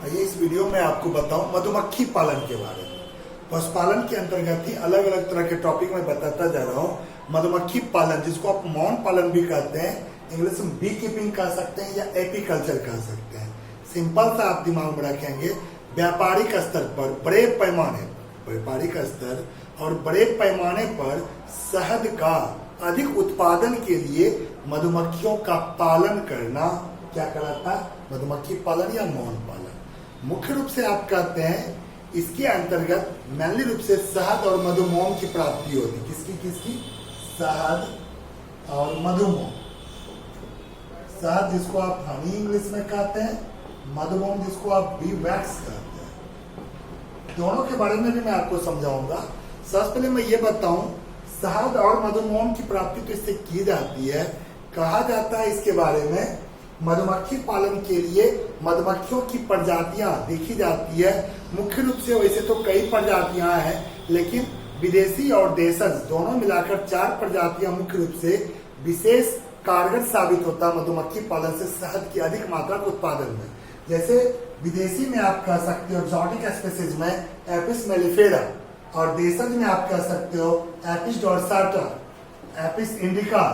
आइए इस वीडियो में आपको बताऊं मधुमक्खी पालन के बारे में। पशुपालन के अंतर्गत ही अलग अलग तरह के टॉपिक में बताता जा रहा हूं। मधुमक्खी पालन, जिसको आप मौन पालन भी कहते हैं, इंग्लिश में बी कीपिंग कह सकते हैं या एपीकल्चर कह सकते हैं। सिंपल सा आप दिमाग में रखेंगे, व्यापारिक स्तर पर बड़े पैमाने पर, व्यापारिक स्तर और बड़े पैमाने पर शहद का अधिक उत्पादन के लिए मधुमक्खियों का पालन करना क्या कहलाता है? मधुमक्खी पालन या मौन पालन। मुख्य रूप से आप कहते हैं इसके अंतर्गत मेनली रूप से शहद और मधुमोम की प्राप्ति होती है। किसकी किसकी? शहद और मधुमोम। शहद जिसको आप हनी इंग्लिश में कहते हैं, मधुमोम जिसको आप बी वैक्स कहते हैं। दोनों के बारे में भी मैं आपको समझाऊंगा। सबसे पहले मैं ये बताऊं, शहद और मधुमोम की प्राप्ति तो इससे की जाती है। कहा जाता है इसके बारे में, मधुमक्खी पालन के लिए मधुमक्खियों की प्रजातियां देखी जाती है। मुख्य रूप से वैसे तो कई प्रजातियां हैं, लेकिन विदेशी और देशज दोनों मिलाकर 4 प्रजातियां मुख्य रूप से विशेष कारगर साबित होता है मधुमक्खी पालन से शहद की अधिक मात्रा के उत्पादन में। जैसे विदेशी में आप कह सकते हो एक्सोटिक स्पीशीज में एपिस मेलिफेरा, और देशज में आप कह सकते हो Apis dorsata, Apis indica,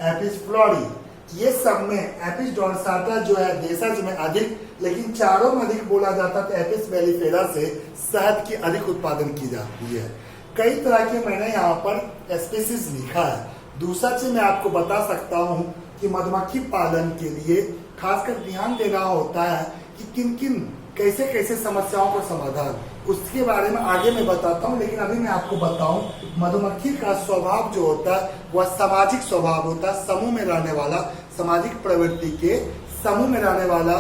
Apis florea. ये सब में एपिस डोर्साटा जो है देशज में अधिक, लेकिन चारों में अधिक बोला जाता है एपिस मेलिफेरा से शहद की अधिक उत्पादन की जाती है। कई तरह के मैंने यहाँ पर स्पीशीज लिखा है। दूसरा चीज मैं आपको बता सकता हूँ कि मधुमक्खी पालन के लिए खासकर ध्यान देना होता है कि किन किन कैसे कैसे समस्याओं का समाधान, उसके बारे में आगे मैं बताता हूँ। लेकिन अभी मैं आपको बताऊं, मधुमक्खी का स्वभाव जो होता है वह सामाजिक स्वभाव होता है। समूह में रहने वाला, सामाजिक प्रवृत्ति के समूह में रहने वाला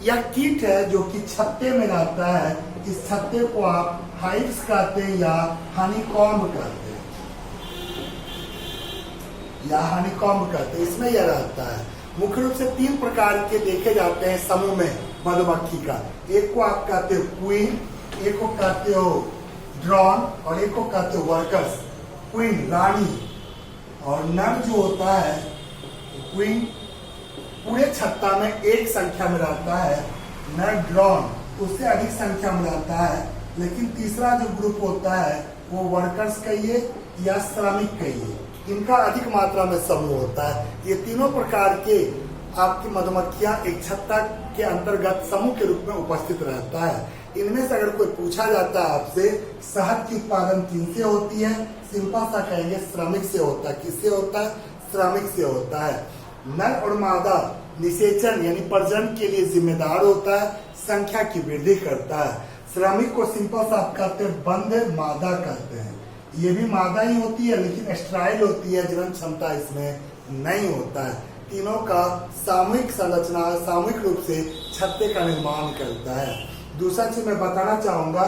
यह कीट है जो कि छत्ते में रहता है। इस छत्ते को आप हाइव्स कहते हैं या हनीकॉम्ब कहते हैं, या हनीकॉम्ब कहते हैं। इसमें यह रहता है। मुख्य रूप से 3 प्रकार के देखे जाते हैं समूह में मधुमक्खी का। एक को आप कहते हो क्वीन, एक को कहते हो ड्रोन और एक को कहते हो वर्कर्स। क्वीन रानी, और नर जो होता है क्वीन पूरे छत्ता में एक संख्या में रहता है। नर ड्रोन उससे अधिक संख्या में रहता है। लेकिन तीसरा जो ग्रुप होता है वो वर्कर्स कहिए या श्रमिक कहिए, इनका अधिक मात्रा में समूह होता है। ये तीनों प्रकार के आपकी मधुमक्खियां एक छत्ता के अंतर्गत समूह के रूप में उपस्थित रहता है। इनमें से अगर कोई पूछा जाता है आपसे शहद की उत्पादन किनसे होती है, सिंपल सा कहेंगे श्रमिक से होता है। किससे होता है? श्रमिक से होता है। नर और मादा निषेचन यानी प्रजनन के लिए जिम्मेदार होता है, संख्या की वृद्धि करता है। श्रमिक को सिंपल सा आप कहते हैं बंध मादा कहते हैं। ये भी मादा ही होती है, लेकिन स्ट्राइल होती है, जनन क्षमता इसमें नहीं होता है। तीनों का सामूहिक संरचना सामूहिक रूप से छत्ते का निर्माण करता है। दूसरा चीज मैं बताना चाहूंगा,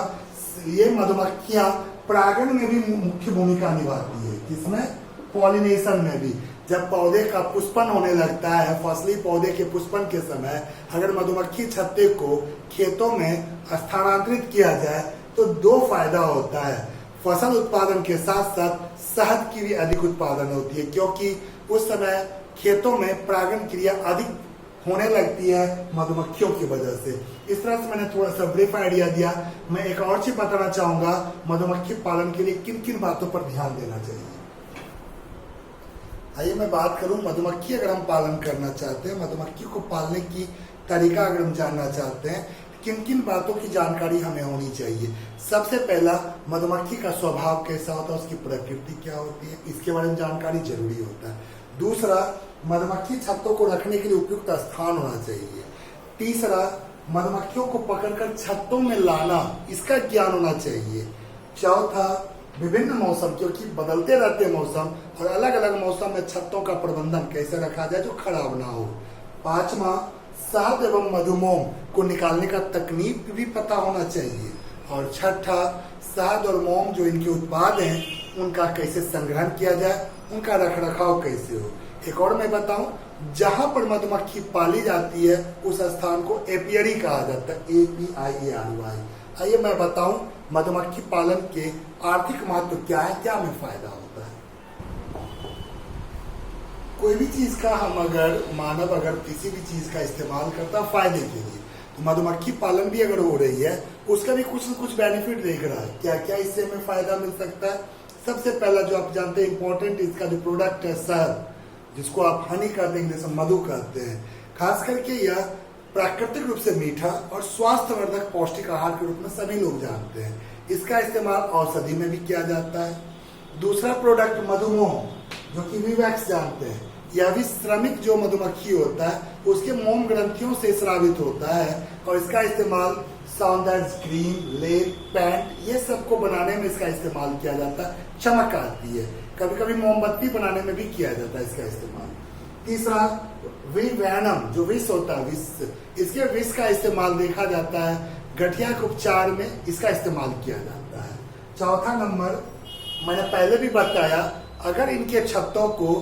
ये मधुमक्खियां परागण में भी मुख्य भूमिका निभाती है। किसमें? पॉलिनेशन में भी। जब पौधे का पुष्पन होने लगता है, फसली पौधे के पुष्पन के समय अगर मधुमक्खी छत्ते को खेतों में स्थानांतरित किया जाए तो 2 फायदा होता है। फसल उत्पादन के साथ साथ शहद की भी अधिक उत्पादन होती है, क्योंकि उस समय खेतों में परागण क्रिया अधिक होने लगती है मधुमक्खियों की वजह से। इस तरह से मैंने थोड़ा सा ब्रीफ आइडिया दिया। मैं एक और चीज बताना चाहूंगा, मधुमक्खी पालन के लिए किन किन बातों पर ध्यान देना चाहिए। आइए मैं बात करूं, मधुमक्खी अगर हम पालन करना चाहते हैं, मधुमक्खी को पालने की तरीका अगर हम जानना चाहते हैं, किन किन बातों की जानकारी हमें होनी चाहिए। सबसे पहला, मधुमक्खी का स्वभाव कैसा होता है, उसकी प्रकृति क्या होती है, इसके बारे में जानकारी जरूरी होता है। दूसरा, मधुमक्खी छत्तों को रखने के लिए उपयुक्त स्थान होना चाहिए। तीसरा, मधुमक्खियों को पकड़कर छत्तों में लाना, इसका ज्ञान होना चाहिए। चौथा, विभिन्न मौसम, क्योंकि बदलते रहते मौसम, और अलग अलग मौसम में छत्तों का प्रबंधन कैसे रखा जाए जो खराब ना हो। 5वां, शहद एवं मधुमोम को निकालने का तकनीक भी पता होना चाहिए। और 6ठा, शहद और मोम जो इनके उत्पाद हैं उनका कैसे संग्रहण किया जाए, उनका रखरखाव कैसे हो। एक और मैं बताऊं, जहां पर मधुमक्खी पाली जाती है उस स्थान को एपियरी कहा जाता है, APIARY। आइए मैं बताऊं मधुमक्खी पालन के आर्थिक महत्व क्या है, क्या हमें फायदा होता है। कोई भी चीज का हम अगर मानव अगर किसी भी चीज का इस्तेमाल करता है फायदे के लिए, मधुमक्खी पालन भी अगर हो रही है उसका भी कुछ न कुछ बेनिफिट देख रहा है, क्या क्या इससे हमें फायदा मिल सकता है। सबसे पहला जो आप जानते हैं इंपॉर्टेंट इसका जो प्रोडक्ट है शहद, जिसको आप हनी कहते हैं, इंग्लिश में मधु कहते हैं। खास करके यह प्राकृतिक रूप से मीठा और स्वास्थ्यवर्धक पौष्टिक आहार के रूप में सभी लोग जानते हैं। इसका इस्तेमाल औषधि में भी किया जाता है। दूसरा प्रोडक्ट मधुमोम, जो कि वीवैक्स जानते हैं, यह भी श्रमिक जो मधुमक्खी होता है उसके मोम ग्रंथियों से स्रावित होता है और इसका इस्तेमाल सौंदर्य क्रीम, लेप, पैंट ये सबको बनाने में इसका इस्तेमाल किया जाता है। चमक आती है, कभी कभी मोमबत्ती बनाने में भी किया जाता है इसका इस्तेमाल। तीसरा विवैनम, जो विष होता है, विष, इसके विष का इस्तेमाल देखा जाता है गठिया के उपचार में इसका इस्तेमाल किया जाता है। चौथा नंबर, मैंने पहले भी बताया, अगर इनके छत्तों को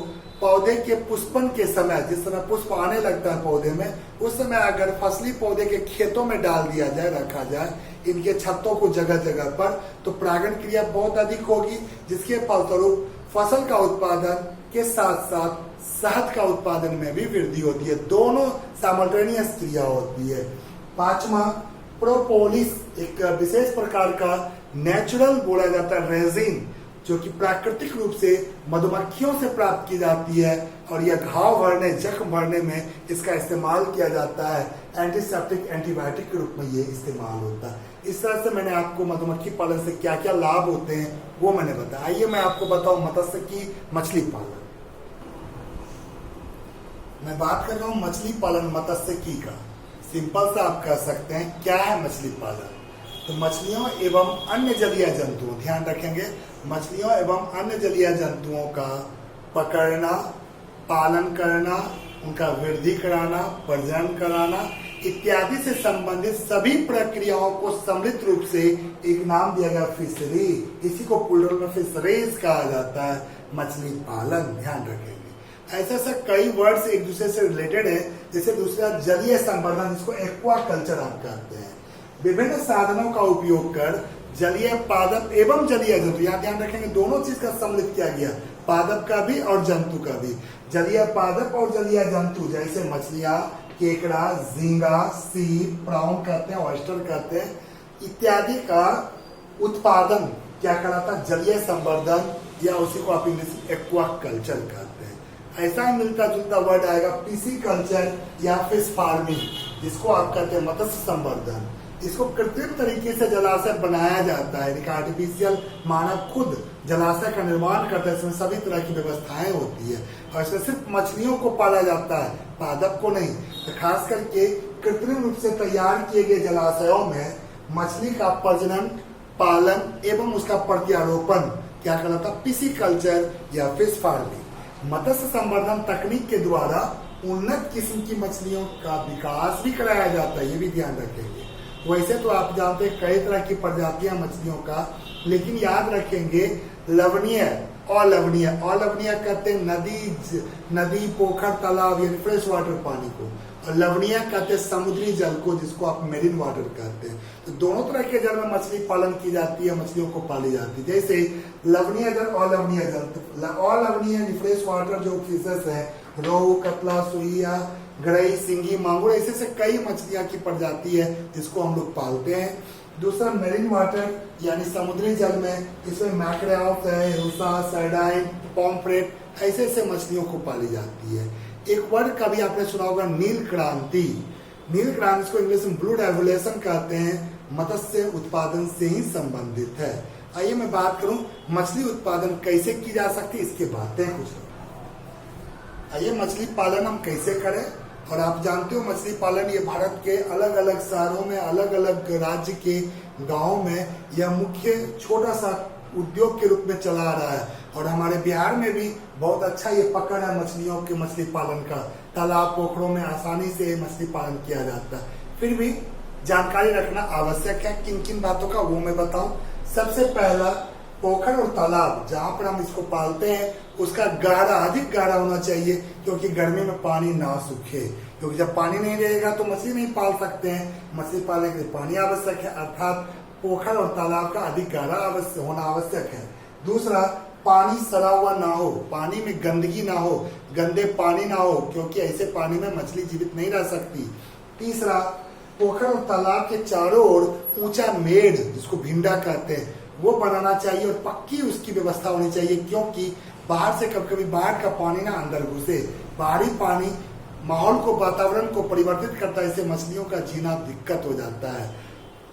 पौधे के पुष्पन के समय, जिस समय पुष्प आने लगता है पौधे में, उस समय अगर फसली पौधे के खेतों में डाल दिया जाए, रखा जाए इनके छत्तों को जगह जगह पर, तो परागण क्रिया बहुत अधिक होगी, जिसके फलस्वरूप फसल का उत्पादन के साथ साथ शहद का उत्पादन में भी वृद्धि होती है। दोनों साइमल्टेनियस क्रिया होती है। पांचवा प्रोपोलिस, एक विशेष प्रकार का नेचुरल बोला जाता है रेजिन, जो कि प्राकृतिक रूप से मधुमक्खियों से प्राप्त की जाती है और यह घाव भरने, जख्म भरने में इसका इस्तेमाल किया जाता है। एंटीसेप्टिक, एंटीबायोटिक के रूप में ये इस्तेमाल होता है। इस तरह से मैंने आपको मधुमक्खी पालन से क्या क्या लाभ होते हैं वो मैंने बताया। आइए मैं आपको बताऊं मत्स्यिकी मछली पालन। मैं बात कर रहा हूं मछली पालन मत्स्यिकी का। सिंपल सा आप कह सकते हैं क्या है मछली पालन। तो मछलियों एवं अन्य जलीय जंतुओं, ध्यान रखेंगे, मछलियों एवं अन्य जलीय जंतुओं का पकड़ना, पालन करना, उनका वृद्धि कराना, प्रजनन कराना इत्यादि से संबंधित सभी प्रक्रियाओं को सम्मिलित रूप से एक नाम दिया गया फिशरी। इसी को प्लूरल में फिशरीज कहा जाता है, मछली पालन। ध्यान रखेंगे। ऐसे ऐसे कई वर्ड्स एक दूसरे से रिलेटेड है, जैसे दूसरा जलीय संवर्धन, जिसको एक्वा कल्चर आप कहते हैं। विभिन्न साधनों का उपयोग कर जलीय पादप एवं जलीय जंतु, यहाँ ध्यान रखेंगे दोनों चीज का सम्मिलित किया गया, पादप का भी और जंतु का भी। जलीय पादप और जलीय जंतु जैसे मछलियां, केकड़ा, झींगा, सीप, प्राउन कहते हैं, ऑयस्टर कहते हैं, इत्यादि का उत्पादन क्या कराता, जलीय संवर्धन, या उसी को आप इंग्लिश में एक्वा कल्चर कहते हैं। ऐसा ही मिलता जुलता वर्ड आएगा पीसी कल्चर या फिश फार्मिंग, जिसको आप कहते हैं मत्स्य संवर्धन। इसको कृत्रिम तरीके से जलाशय बनाया जाता है, आर्टिफिशियल, मानव खुद जलाशय का निर्माण करता है, इसमें सभी तरह की व्यवस्थाएं होती है और इसमें सिर्फ मछलियों को पाला जाता है, पादप को नहीं। तो खास करके कृत्रिम रूप से तैयार किए गए जलाशयों में मछली का प्रजनन, पालन एवं उसका प्रत्यारोपण क्या कहलाता है, पीसी कल्चर या फिश फार्मिंग। मत्स्य संवर्धन तकनीक के द्वारा उन्नत किस्म की मछलियों का विकास भी कराया जाता है, ये भी ध्यान रखेंगे। वैसे तो आप जानते हैं कई तरह की प्रजातियां मछलियों का, लेकिन याद रखेंगे लवणीय, अलवणीय, अलवणीय कहते हैं नदी, पोखर, तालाब यानी फ्रेश वाटर पानी को, और लवणीय कहते हैं समुद्री जल को, जिसको आप मेरीन वाटर कहते हैं। तो दोनों तरह के जल में मछली पालन की जाती है, मछलियों को पाली जाती है। जैसे लवणीय जल, अलवणीय जल। अलवणीय फ्रेश वाटर जो फिशेस है, रोहू, कतला, सुइया, गरई, सिंगी, मांगुर, ऐसे से कई मछलियां की प्रजाति है जिसको हम लोग पालते हैं। दूसरा मेरीन वाटर यानी समुद्री जल में, इसमें मैक्रेऑफ है, रूसा, सार्डाइन, पॉम्फ्रेट, ऐसे ऐसे मछलियों को पाली जाती है। एक वर्ड का भी आपने सुना होगा नील क्रांति। नील क्रांति को इंग्लिश में ब्लू रेवोल्यूशन कहते हैं, मत्स्य उत्पादन से ही संबंधित है। आइए मैं बात करूं मछली उत्पादन कैसे की जा सकती है, इसके बातें कुछ। आइए मछली पालन हम कैसे करें। और आप जानते हो मछली पालन ये भारत के अलग अलग शहरों में, अलग अलग राज्य के गांव में यह मुख्य छोटा सा उद्योग के रूप में चला आ रहा है। और हमारे बिहार में भी बहुत अच्छा ये पकड़ है मछलियों के, मछली पालन का। तालाब, पोखरों में आसानी से मछली पालन किया जाता है। फिर भी जानकारी रखना आवश्यक है। किन किन बातों का वो मैं बताऊं। सबसे पहला, पोखर और तालाब जहां पर हम इसको पालते हैं उसका गहरा, अधिक गहरा होना चाहिए, क्योंकि गर्मी में पानी ना सूखे। क्योंकि जब पानी नहीं रहेगा तो मछली नहीं पाल सकते हैं। मछली पालने के लिए पानी आवश्यक है, अर्थात पोखर और तालाब का अधिक गहरा होना आवश्यक है। दूसरा, पानी सड़ा हुआ ना हो, पानी में गंदगी ना हो, गंदे पानी ना हो, क्योंकि ऐसे पानी में मछली जीवित नहीं रह सकती। तीसरा, पोखर और तालाब के चारों ओर ऊंचा मेड़, जिसको भिंडा कहते हैं, वो बनाना चाहिए और पक्की उसकी व्यवस्था होनी चाहिए, क्योंकि बाहर से कभी कभी बाढ़ का पानी ना अंदर घुसे। बाहरी पानी माहौल को, वातावरण को परिवर्तित करता है, इससे मछलियों का जीना दिक्कत हो जाता है।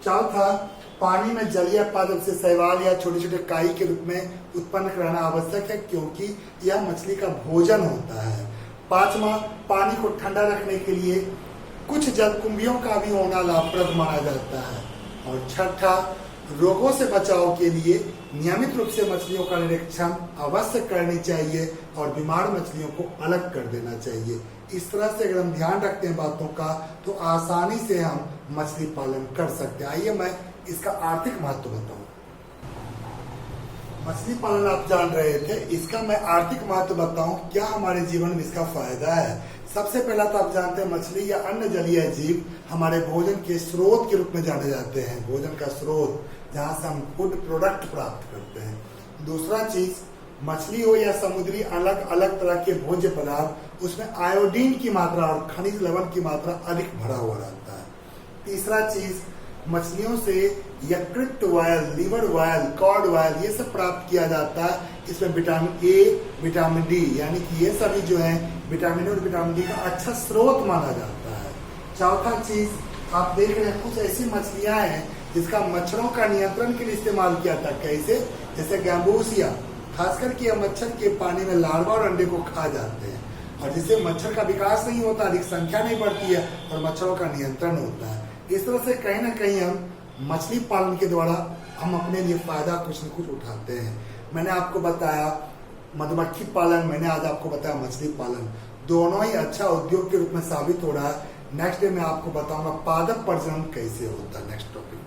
चौथा, पानी में जलीय पादप से शैवाल या छोटे छोटे काई के रूप में उत्पन्न कराना आवश्यक है, क्योंकि यह मछली का भोजन होता है। पांचवा, पानी को ठंडा रखने के लिए कुछ जलकुंभियों का भी होना लाभप्रद माना जाता है। और छठा, रोगों से बचाव के लिए नियमित रूप से मछलियों का निरीक्षण अवश्य करनी चाहिए और बीमार मछलियों को अलग कर देना चाहिए। इस तरह से अगर हम ध्यान रखते हैं बातों का, तो आसानी से हम मछली पालन कर सकते हैं। आइए मैं इसका आर्थिक महत्व बताऊं। मछली पालन आप जान रहे थे, इसका मैं आर्थिक महत्व बताऊं, क्या हमारे जीवन में इसका फायदा है। सबसे पहला तो आप जानते हैं, मछली या अन्य जलीय जीव हमारे भोजन के स्रोत के रूप में जाने जाते हैं। भोजन का स्रोत, जहां से हम फूड प्रोडक्ट प्राप्त करते हैं। दूसरा चीज, मछली हो या समुद्री अलग अलग तरह के भोज्य पदार्थ, उसमें आयोडीन की मात्रा और खनिज लवण की मात्रा अधिक भरा हुआ रहता है। तीसरा चीज, मछलियों से यकृत oil, liver oil, cod oil, ये सब प्राप्त किया जाता है। इसमें विटामिन ए, विटामिन डी, यानी कि ये सभी जो है विटामिन और विटामिन डी का अच्छा स्रोत माना जाता है। चौथा चीज, आप देख रहे हैं कुछ ऐसी मछलियां हैं जिसका मच्छरों का नियंत्रण के लिए इस्तेमाल किया था। कैसे? जैसे गैम्बूसिया, खासकर कि यह मच्छर के पानी में लार्वा और अंडे को खा जाते हैं, और जिससे मच्छर का विकास नहीं होता, अधिक संख्या नहीं बढ़ती है और मच्छरों का नियंत्रण होता है। इस तरह से कहीं ना कहीं हम मछली पालन के द्वारा हम अपने लिए फायदा कुछ न कुछ उठाते हैं। मैंने आपको बताया मधुमक्खी पालन, मैंने आज आपको बताया मछली पालन, दोनों ही अच्छा उद्योग के रूप में साबित हो रहा है। नेक्स्ट डे मैं आपको बताऊंगा पादप प्रजनन कैसे होता है। Next topic.